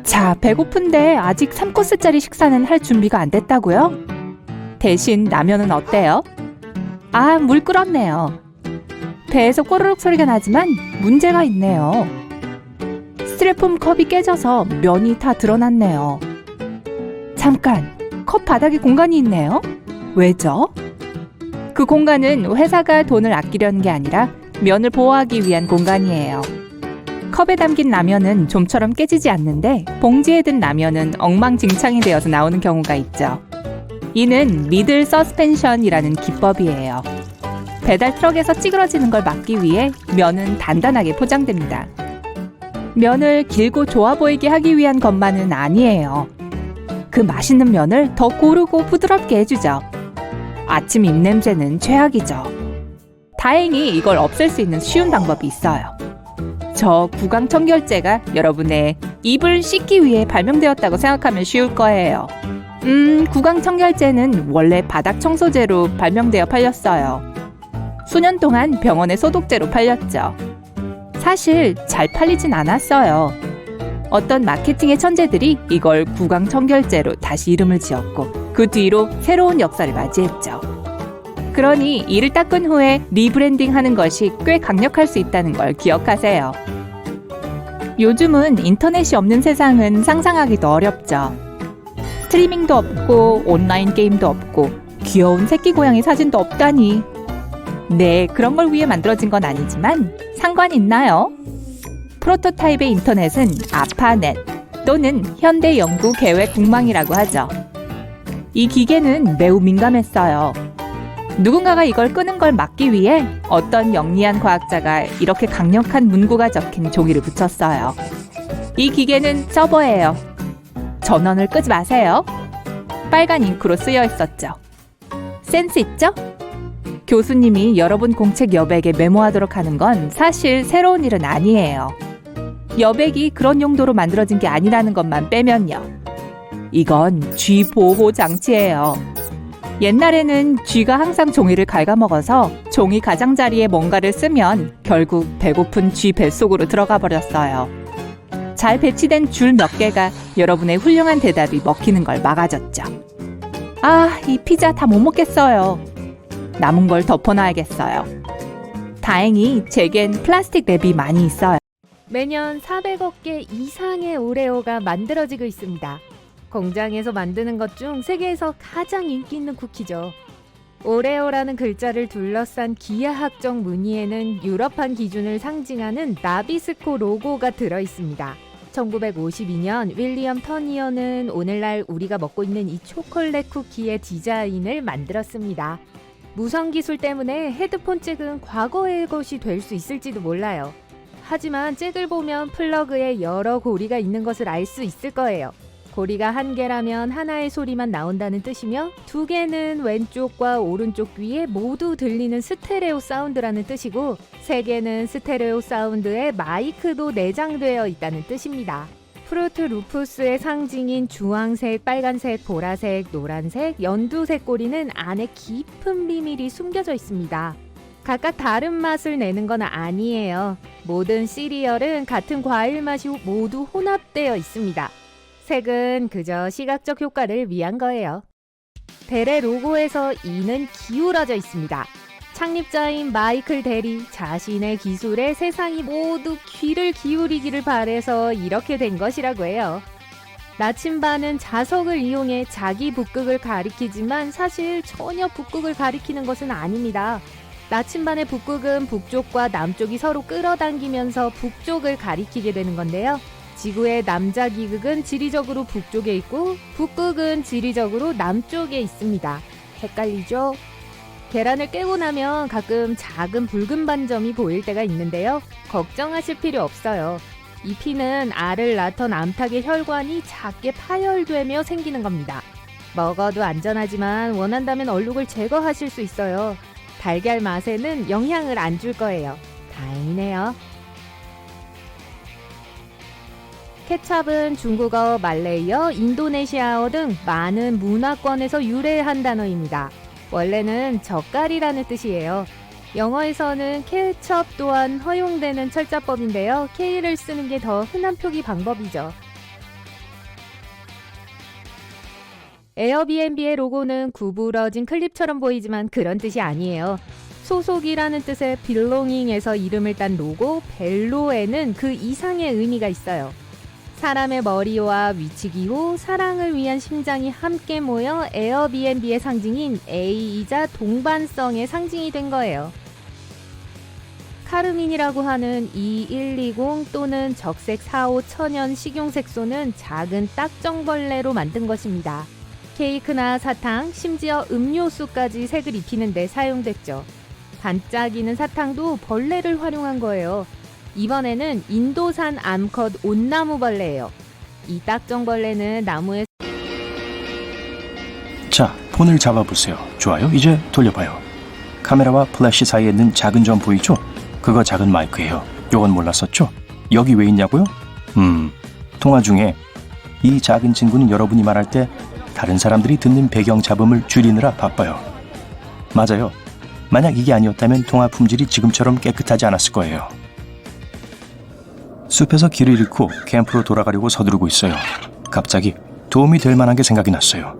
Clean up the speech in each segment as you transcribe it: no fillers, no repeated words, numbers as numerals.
자, 배고픈데 아직 3코스짜리 식사는 할 준비가 안 됐다고요? 대신 라면은 어때요? 아, 물 끓었네요. 배에서 꼬르륵 소리가 나지만 문제가 있네요. 스티로폼 컵이 깨져서 면이 다 드러났네요. 잠깐, 컵 바닥에 공간이 있네요. 왜죠? 그 공간은 회사가 돈을 아끼려는 게 아니라 면을 보호하기 위한 공간이에요. 컵에 담긴 라면은 좀처럼 깨지지 않는데 봉지에 든 라면은 엉망진창이 되어서 나오는 경우가 있죠. 이는 미들 서스펜션이라는 기법이에요. 배달 트럭에서 찌그러지는 걸 막기 위해 면은 단단하게 포장됩니다. 면을 길고 좋아 보이게 하기 위한 것만은 아니에요. 그 맛있는 면을 더 고르고 부드럽게 해주죠. 아침 입냄새는 최악이죠. 다행히 이걸 없앨 수 있는 쉬운 방법이 있어요. 저 구강청결제가 여러분의 입을 씻기 위해 발명되었다고 생각하면 쉬울 거예요. 구강청결제는 원래 바닥 청소제로 발명되어 팔렸어요. 수년 동안 병원의 소독제로 팔렸죠. 사실 잘 팔리진 않았어요. 어떤 마케팅의 천재들이 이걸 구강청결제로 다시 이름을 지었고 그 뒤로 새로운 역사를 맞이했죠. 그러니 이를 닦은 후에 리브랜딩 하는 것이 꽤 강력할 수 있다는 걸 기억하세요. 요즘은 인터넷이 없는 세상은 상상하기도 어렵죠. 스트리밍도 없고 온라인 게임도 없고 귀여운 새끼 고양이 사진도 없다니. 네, 그런 걸 위해 만들어진 건 아니지만 상관 있나요? 프로토타입의 인터넷은 아파넷 또는 현대연구계획국망이라고 하죠. 이 기계는 매우 민감했어요. 누군가가 이걸 끄는 걸 막기 위해 어떤 영리한 과학자가 이렇게 강력한 문구가 적힌 종이를 붙였어요. 이 기계는 서버예요. 전원을 끄지 마세요. 빨간 잉크로 쓰여 있었죠. 센스 있죠? 교수님이 여러분 공책 여백에 메모하도록 하는 건 사실 새로운 일은 아니에요. 여백이 그런 용도로 만들어진 게 아니라는 것만 빼면요. 이건 쥐 보호 장치예요. 옛날에는 쥐가 항상 종이를 갉아먹어서 종이 가장자리에 뭔가를 쓰면 결국 배고픈 쥐 뱃속으로 들어가 버렸어요. 잘 배치된 줄 몇 개가 여러분의 훌륭한 대답이 먹히는 걸 막아줬죠. 아, 이 피자 다 못 먹겠어요. 남은 걸 덮어놔야겠어요. 다행히 제겐 플라스틱 랩이 많이 있어요. 매년 400억 개 이상의 오레오가 만들어지고 있습니다. 공장에서 만드는 것 중 세계에서 가장 인기 있는 쿠키죠. 오레오라는 글자를 둘러싼 기하학적 무늬에는 유럽판 기준을 상징하는 나비스코 로고가 들어있습니다. 1952년 윌리엄 터니어는 오늘날 우리가 먹고 있는 이 초콜릿 쿠키의 디자인을 만들었습니다. 무선 기술 때문에 헤드폰 잭은 과거의 것이 될 수 있을지도 몰라요. 하지만 잭을 보면 플러그에 여러 고리가 있는 것을 알 수 있을 거예요. 고리가 한 개라면 하나의 소리만 나온다는 뜻이며 두 개는 왼쪽과 오른쪽 귀에 모두 들리는 스테레오 사운드라는 뜻이고 세 개는 스테레오 사운드에 마이크도 내장되어 있다는 뜻입니다. 프루트 루푸스의 상징인 주황색, 빨간색, 보라색, 노란색, 연두색 고리는 안에 깊은 비밀이 숨겨져 있습니다. 각각 다른 맛을 내는 건 아니에요. 모든 시리얼은 같은 과일 맛이 모두 혼합되어 있습니다. 색은 그저 시각적 효과를 위한 거예요. 델의 로고에서 이는 기울어져 있습니다. 창립자인 마이클 델이 자신의 기술에 세상이 모두 귀를 기울이기를 바래서 이렇게 된 것이라고 해요. 나침반은 자석을 이용해 자기 북극을 가리키지만 사실 전혀 북극을 가리키는 것은 아닙니다. 나침반의 북극은 북쪽과 남쪽이 서로 끌어당기면서 북쪽을 가리키게 되는 건데요. 지구의 남자 기극은 지리적으로 북쪽에 있고 북극은 지리적으로 남쪽에 있습니다. 헷갈리죠? 계란을 깨고 나면 가끔 작은 붉은 반점이 보일 때가 있는데요. 걱정하실 필요 없어요. 이 피는 알을 낳던 암탉의 혈관이 작게 파열되며 생기는 겁니다. 먹어도 안전하지만 원한다면 얼룩을 제거하실 수 있어요. 달걀 맛에는 영향을 안 줄 거예요. 다행이네요. 케찹은 중국어, 말레이어, 인도네시아어 등 많은 문화권에서 유래한 단어입니다. 원래는 젓갈이라는 뜻이에요. 영어에서는 케첩 또한 허용되는 철자법인데요. K를 쓰는 게 더 흔한 표기 방법이죠. 에어비앤비의 로고는 구부러진 클립처럼 보이지만 그런 뜻이 아니에요. 소속이라는 뜻의 belonging에서 이름을 딴 로고 벨로에는 그 이상의 의미가 있어요. 사람의 머리와 위치기호, 사랑을 위한 심장이 함께 모여 에어비앤비의 상징인 A이자 동반성의 상징이 된 거예요. 카르민이라고 하는 E120 또는 적색 45 천연 식용색소는 작은 딱정벌레로 만든 것입니다. 케이크나 사탕, 심지어 음료수까지 색을 입히는 데 사용됐죠. 반짝이는 사탕도 벌레를 활용한 거예요. 이번에는 인도산 암컷 온나무벌레예요. 이 딱정벌레는 나무에 자, 폰을 잡아보세요. 좋아요. 이제 돌려봐요. 카메라와 플래시 사이에 있는 작은 점 보이죠? 그거 작은 마이크예요. 요건 몰랐었죠? 여기 왜 있냐고요? 통화 중에 이 작은 친구는 여러분이 말할 때 다른 사람들이 듣는 배경 잡음을 줄이느라 바빠요. 맞아요. 만약 이게 아니었다면 통화 품질이 지금처럼 깨끗하지 않았을 거예요. 숲에서 길을 잃고 캠프로 돌아가려고 서두르고 있어요. 갑자기 도움이 될 만한 게 생각이 났어요.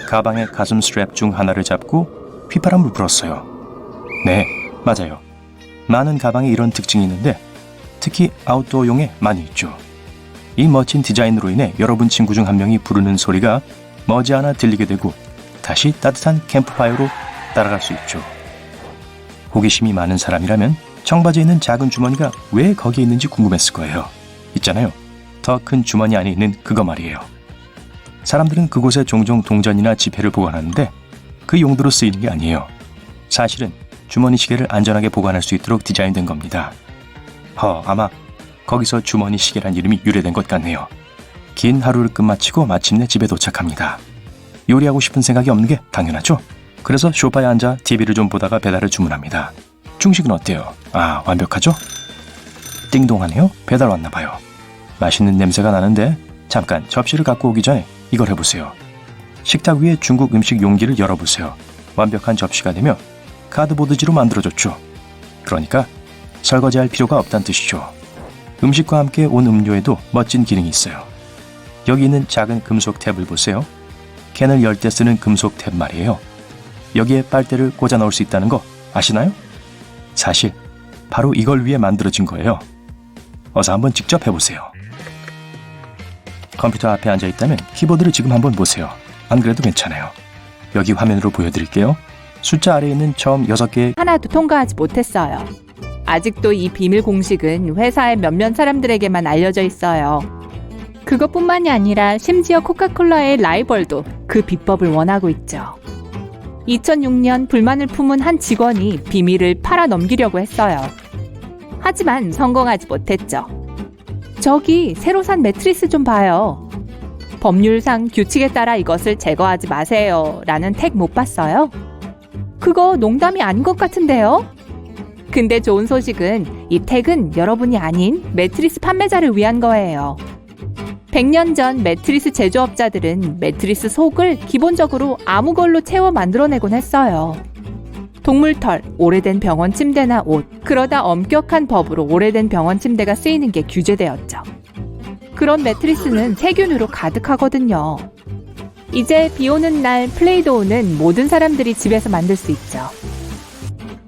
가방의 가슴 스트랩 중 하나를 잡고 휘파람을 불었어요. 네, 맞아요. 많은 가방에 이런 특징이 있는데 특히 아웃도어용에 많이 있죠. 이 멋진 디자인으로 인해 여러분 친구 중 한 명이 부르는 소리가 머지않아 들리게 되고 다시 따뜻한 캠프파이어로 따라갈 수 있죠. 호기심이 많은 사람이라면 청바지에 있는 작은 주머니가 왜 거기에 있는지 궁금했을 거예요. 있잖아요. 더 큰 주머니 안에 있는 그거 말이에요. 사람들은 그곳에 종종 동전이나 지폐를 보관하는데 그 용도로 쓰이는 게 아니에요. 사실은 주머니 시계를 안전하게 보관할 수 있도록 디자인된 겁니다. 아마 거기서 주머니 시계란 이름이 유래된 것 같네요. 긴 하루를 끝마치고 마침내 집에 도착합니다. 요리하고 싶은 생각이 없는 게 당연하죠. 그래서 소파에 앉아 TV를 좀 보다가 배달을 주문합니다. 중식은 어때요? 완벽하죠? 띵동하네요. 배달 왔나 봐요. 맛있는 냄새가 나는데 잠깐 접시를 갖고 오기 전에 이걸 해보세요. 식탁 위에 중국 음식 용기를 열어보세요. 완벽한 접시가 되며 카드보드지로 만들어줬죠. 그러니까 설거지할 필요가 없다는 뜻이죠. 음식과 함께 온 음료에도 멋진 기능이 있어요. 여기 있는 작은 금속 탭을 보세요. 캔을 열 때 쓰는 금속 탭 말이에요. 여기에 빨대를 꽂아 넣을 수 있다는 거 아시나요? 사실 바로 이걸 위해 만들어진 거예요. 어서 한번 직접 해보세요. 컴퓨터 앞에 앉아있다면 키보드를 지금 한번 보세요. 안 그래도 괜찮아요. 여기 화면으로 보여드릴게요. 숫자 아래에 있는 처음 6개의 하나도 통과하지 못했어요. 아직도 이 비밀 공식은 회사의 몇몇 사람들에게만 알려져 있어요. 그것뿐만이 아니라 심지어 코카콜라의 라이벌도 그 비법을 원하고 있죠. 2006년 불만을 품은 한 직원이 비밀을 팔아 넘기려고 했어요. 하지만 성공하지 못했죠. 저기 새로 산 매트리스 좀 봐요. 법률상 규칙에 따라 이것을 제거하지 마세요 라는 택 못 봤어요? 그거 농담이 아닌 것 같은데요? 근데 좋은 소식은 이 택은 여러분이 아닌 매트리스 판매자를 위한 거예요. 100년 전 매트리스 제조업자들은 매트리스 속을 기본적으로 아무 걸로 채워 만들어내곤 했어요. 동물털, 오래된 병원 침대나 옷, 그러다 엄격한 법으로 오래된 병원 침대가 쓰이는 게 규제되었죠. 그런 매트리스는 세균으로 가득하거든요. 이제 비 오는 날 플레이도우는 모든 사람들이 집에서 만들 수 있죠.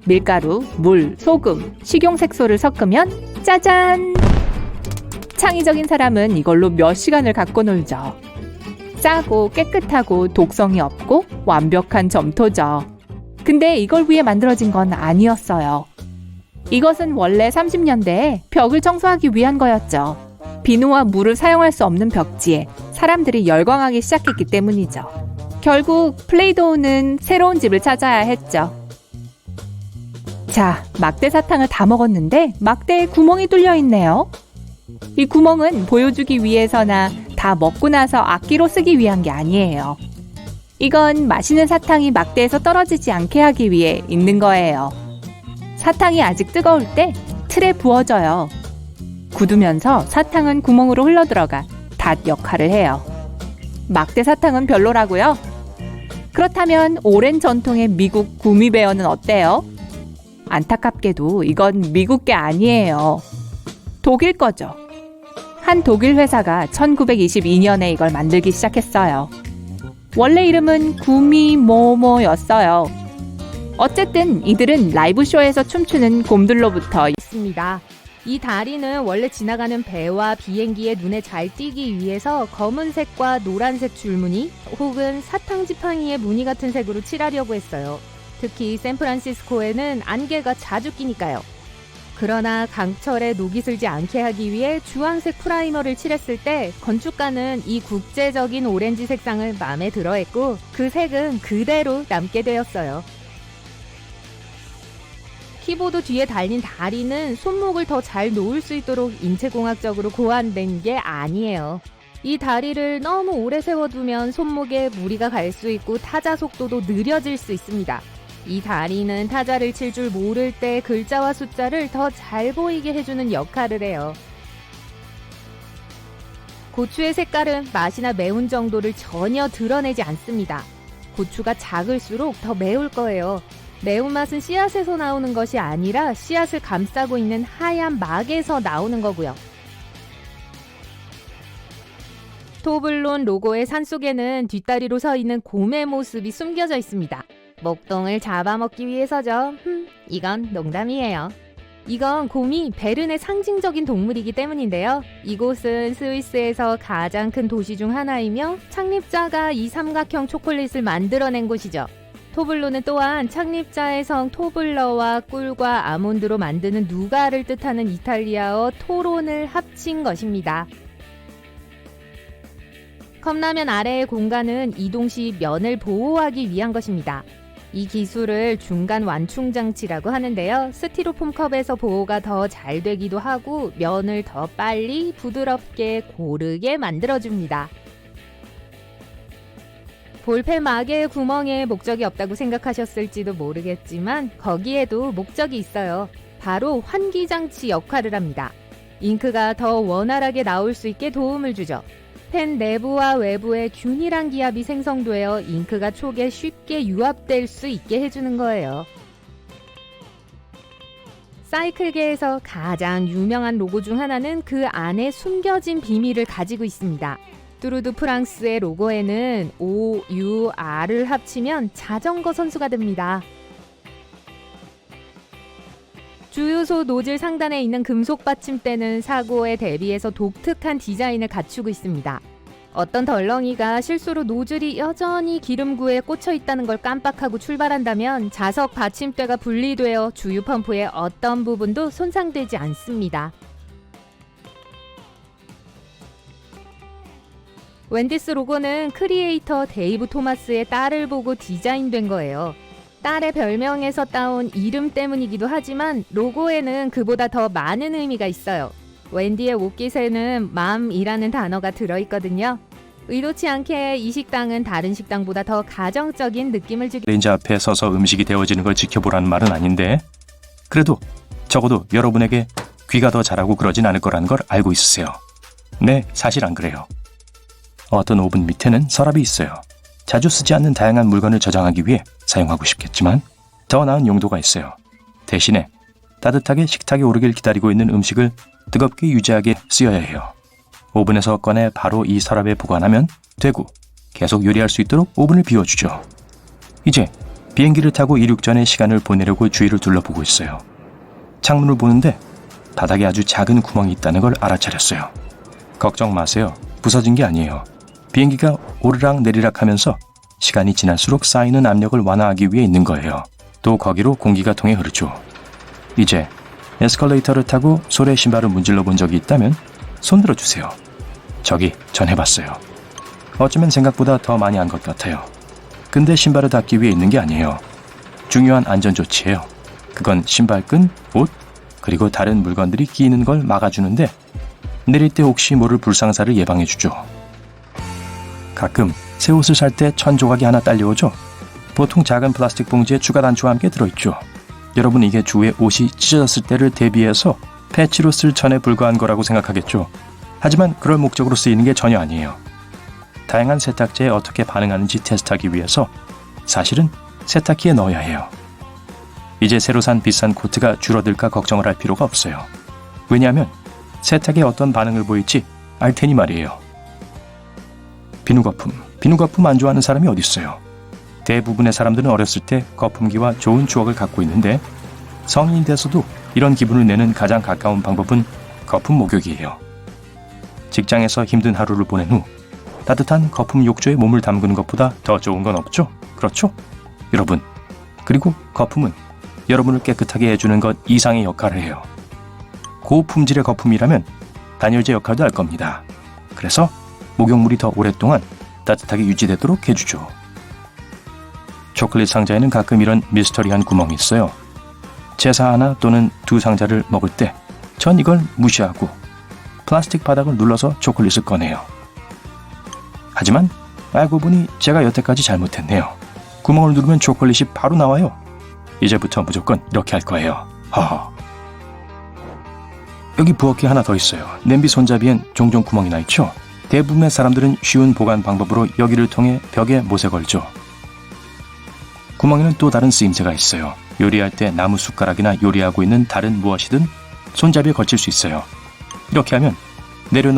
밀가루, 물, 소금, 식용색소를 섞으면 짜잔! 창의적인 사람은 이걸로 몇 시간을 갖고 놀죠. 싸고 깨끗하고 독성이 없고 완벽한 점토죠. 근데 이걸 위해 만들어진 건 아니었어요. 이것은 원래 30년대에 벽을 청소하기 위한 거였죠. 비누와 물을 사용할 수 없는 벽지에 사람들이 열광하기 시작했기 때문이죠. 결국 플레이도우는 새로운 집을 찾아야 했죠. 자, 막대 사탕을 다 먹었는데 막대에 구멍이 뚫려 있네요. 이 구멍은 보여주기 위해서나 다 먹고 나서 악기로 쓰기 위한 게 아니에요. 이건 맛있는 사탕이 막대에서 떨어지지 않게 하기 위해 있는 거예요. 사탕이 아직 뜨거울 때 틀에 부어져요. 굳으면서 사탕은 구멍으로 흘러들어가 닷 역할을 해요. 막대 사탕은 별로라고요? 그렇다면 오랜 전통의 미국 구미베어는 어때요? 안타깝게도 이건 미국 게 아니에요. 독일 거죠. 한 독일 회사가 1922년에 이걸 만들기 시작했어요. 원래 이름은 구미모모였어요. 어쨌든 이들은 라이브 쇼에서 춤추는 곰들로부터 있습니다. 이 다리는 원래 지나가는 배와 비행기의 눈에 잘 띄기 위해서 검은색과 노란색 줄무늬 혹은 사탕 지팡이의 무늬 같은 색으로 칠하려고 했어요. 특히 샌프란시스코에는 안개가 자주 끼니까요. 그러나 강철에 녹이 슬지 않게 하기 위해 주황색 프라이머를 칠했을 때 건축가는 이 국제적인 오렌지 색상을 마음에 들어했고 그 색은 그대로 남게 되었어요. 키보드 뒤에 달린 다리는 손목을 더 잘 놓을 수 있도록 인체공학적으로 고안된 게 아니에요. 이 다리를 너무 오래 세워두면 손목에 무리가 갈 수 있고 타자 속도도 느려질 수 있습니다. 이 다리는 타자를 칠 줄 모를 때 글자와 숫자를 더 잘 보이게 해주는 역할을 해요. 고추의 색깔은 맛이나 매운 정도를 전혀 드러내지 않습니다. 고추가 작을수록 더 매울 거예요. 매운맛은 씨앗에서 나오는 것이 아니라 씨앗을 감싸고 있는 하얀 막에서 나오는 거고요. 토블론 로고의 산속에는 뒷다리로 서 있는 곰의 모습이 숨겨져 있습니다. 목동을 잡아먹기 위해서죠. 이건 농담이에요. 이건 곰이 베른의 상징적인 동물이기 때문인데요. 이곳은 스위스에서 가장 큰 도시 중 하나이며 창립자가 이 삼각형 초콜릿을 만들어낸 곳이죠. 토블로는 또한 창립자의 성 토블러와 꿀과 아몬드로 만드는 누가를 뜻하는 이탈리아어 토론을 합친 것입니다. 컵라면 아래의 공간은 이동 시 면을 보호하기 위한 것입니다. 이 기술을 중간 완충 장치라고 하는데요. 스티로폼 컵에서 보호가 더 잘 되기도 하고 면을 더 빨리 부드럽게 고르게 만들어줍니다. 볼펜 막의 구멍에 목적이 없다고 생각하셨을지도 모르겠지만 거기에도 목적이 있어요. 바로 환기장치 역할을 합니다. 잉크가 더 원활하게 나올 수 있게 도움을 주죠. 펜 내부와 외부에 균일한 기압이 생성되어 잉크가 촉에 쉽게 유압될 수 있게 해주는 거예요. 사이클계에서 가장 유명한 로고 중 하나는 그 안에 숨겨진 비밀을 가지고 있습니다. 뚜르드 프랑스의 로고에는 O, U, R을 합치면 자전거 선수가 됩니다. 주유소 노즐 상단에 있는 금속 받침대는 사고에 대비해서 독특한 디자인을 갖추고 있습니다. 어떤 덜렁이가 실수로 노즐이 여전히 기름구에 꽂혀 있다는 걸 깜빡하고 출발한다면 자석 받침대가 분리되어 주유 펌프의 어떤 부분도 손상되지 않습니다. 웬디스 로고는 크리에이터 데이브 토마스의 딸을 보고 디자인된 거예요. 딸의 별명에서 따온 이름 때문이기도 하지만 로고에는 그보다 더 많은 의미가 있어요. 웬디의 옷깃에는 맘이라는 단어가 들어있거든요. 의도치 않게 이 식당은 다른 식당보다 더 가정적인 느낌을 주기 레인지 앞에 서서 음식이 데워지는 걸 지켜보라는 말은 아닌데 그래도 적어도 여러분에게 귀가 더 자라고 그러진 않을 거라는 걸 알고 있으세요. 네, 사실 안 그래요. 어떤 오븐 밑에는 서랍이 있어요. 자주 쓰지 않는 다양한 물건을 저장하기 위해 사용하고 싶겠지만 더 나은 용도가 있어요. 대신에 따뜻하게 식탁에 오르길 기다리고 있는 음식을 뜨겁게 유지하게 쓰여야 해요. 오븐에서 꺼내 바로 이 서랍에 보관하면 되고 계속 요리할 수 있도록 오븐을 비워주죠. 이제 비행기를 타고 이륙 전에 시간을 보내려고 주위를 둘러보고 있어요. 창문을 보는데 바닥에 아주 작은 구멍이 있다는 걸 알아차렸어요. 걱정 마세요. 부서진 게 아니에요. 비행기가 오르락 내리락 하면서 시간이 지날수록 쌓이는 압력을 완화하기 위해 있는 거예요. 또 거기로 공기가 통해 흐르죠. 이제 에스컬레이터를 타고 소래 신발을 문질러 본 적이 있다면 손들어 주세요. 저기 전 해봤어요. 어쩌면 생각보다 더 많이 한 것 같아요. 근데 신발을 닦기 위해 있는 게 아니에요. 중요한 안전조치예요. 그건 신발끈, 옷, 그리고 다른 물건들이 끼이는 걸 막아주는데 내릴 때 혹시 모를 불상사를 예방해주죠. 가끔 새 옷을 살 때 천 조각이 하나 딸려오죠. 보통 작은 플라스틱 봉지에 추가 단추와 함께 들어있죠. 여러분 이게 주위에 옷이 찢어졌을 때를 대비해서 패치로 쓸 천에 불과한 거라고 생각하겠죠. 하지만 그럴 목적으로 쓰이는 게 전혀 아니에요. 다양한 세탁제에 어떻게 반응하는지 테스트하기 위해서 사실은 세탁기에 넣어야 해요. 이제 새로 산 비싼 코트가 줄어들까 걱정을 할 필요가 없어요. 왜냐하면 세탁에 어떤 반응을 보일지 알 테니 말이에요. 비누거품 안 좋아하는 사람이 어디 있어요? 대부분의 사람들은 어렸을 때 거품기와 좋은 추억을 갖고 있는데 성인이 돼서도 이런 기분을 내는 가장 가까운 방법은 거품 목욕이에요. 직장에서 힘든 하루를 보낸 후 따뜻한 거품 욕조에 몸을 담그는 것보다 더 좋은 건 없죠? 그렇죠? 여러분, 그리고 거품은 여러분을 깨끗하게 해주는 것 이상의 역할을 해요. 고품질의 거품이라면 단열재 역할도 할 겁니다. 그래서 목욕물이 더 오랫동안 따뜻하게 유지되도록 해주죠. 초콜릿 상자에는 가끔 이런 미스터리한 구멍이 있어요. 제사 하나 또는 두 상자를 먹을 때 전 이걸 무시하고 플라스틱 바닥을 눌러서 초콜릿을 꺼내요. 하지만 알고 보니 제가 여태까지 잘못했네요. 구멍을 누르면 초콜릿이 바로 나와요. 이제부터 무조건 이렇게 할 거예요. 허허. 여기 부엌에 하나 더 있어요. 냄비 손잡이엔 종종 구멍이 나 있죠. 대부분의 사람들은 쉬운 보관 방법으로 여기를 통해 벽에 못에 걸죠. 구멍에는 또 다른 쓰임새가 있어요. 요리할 때 나무 숟가락이나 요리하고 있는 다른 무엇이든 손잡이에 걸칠 수 있어요. 이렇게 하면 내려놓은